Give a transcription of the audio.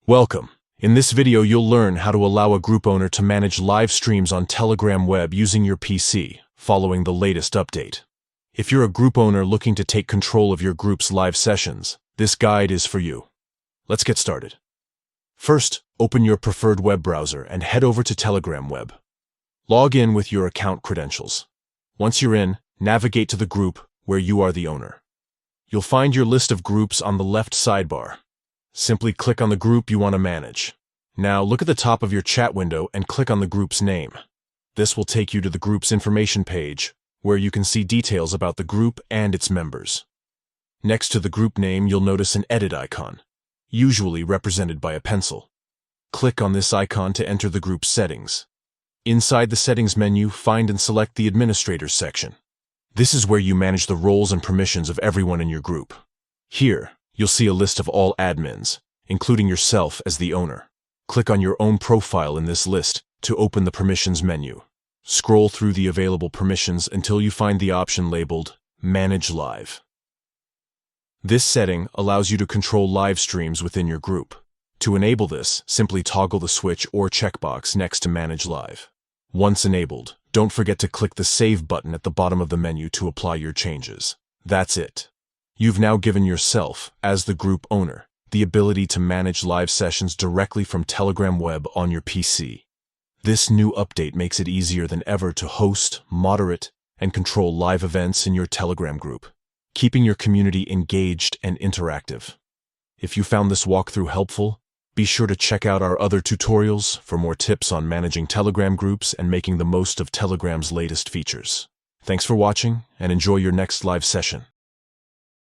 Welcome. In this video, you'll learn how to allow a group owner to manage live streams on Telegram web using your PC, following the latest update. If you're a group owner looking to take control of your group's live sessions, this guide is for you. Let's get started. First, open your preferred web browser and head over to Telegram web. Log in with your account credentials. Once you're in, navigate to the group where you are the owner. You'll find your list of groups on the left sidebar. Simply click on the group you want to manage. Now look at the top of your chat window and click on the group's name. This will take you to the group's information page, where you can see details about the group and its members. Next to the group name, you'll notice an edit icon, usually represented by a pencil. Click on this icon to enter the group's settings. Inside the settings menu, find and select the administrators section. This is where you manage the roles and permissions of everyone in your group. Here, you'll see a list of all admins, including yourself as the owner. Click on your own profile in this list to open the permissions menu. Scroll through the available permissions until you find the option labeled Manage Live. This setting allows you to control live streams within your group. To enable this, simply toggle the switch or checkbox next to Manage Live. Once enabled, don't forget to click the Save button at the bottom of the menu to apply your changes. That's it. You've now given yourself, as the group owner, the ability to manage live sessions directly from Telegram web on your PC. This new update makes it easier than ever to host, moderate, and control live events in your Telegram group, keeping your community engaged and interactive. If you found this walkthrough helpful, be sure to check out our other tutorials for more tips on managing Telegram groups and making the most of Telegram's latest features. Thanks for watching, and enjoy your next live session.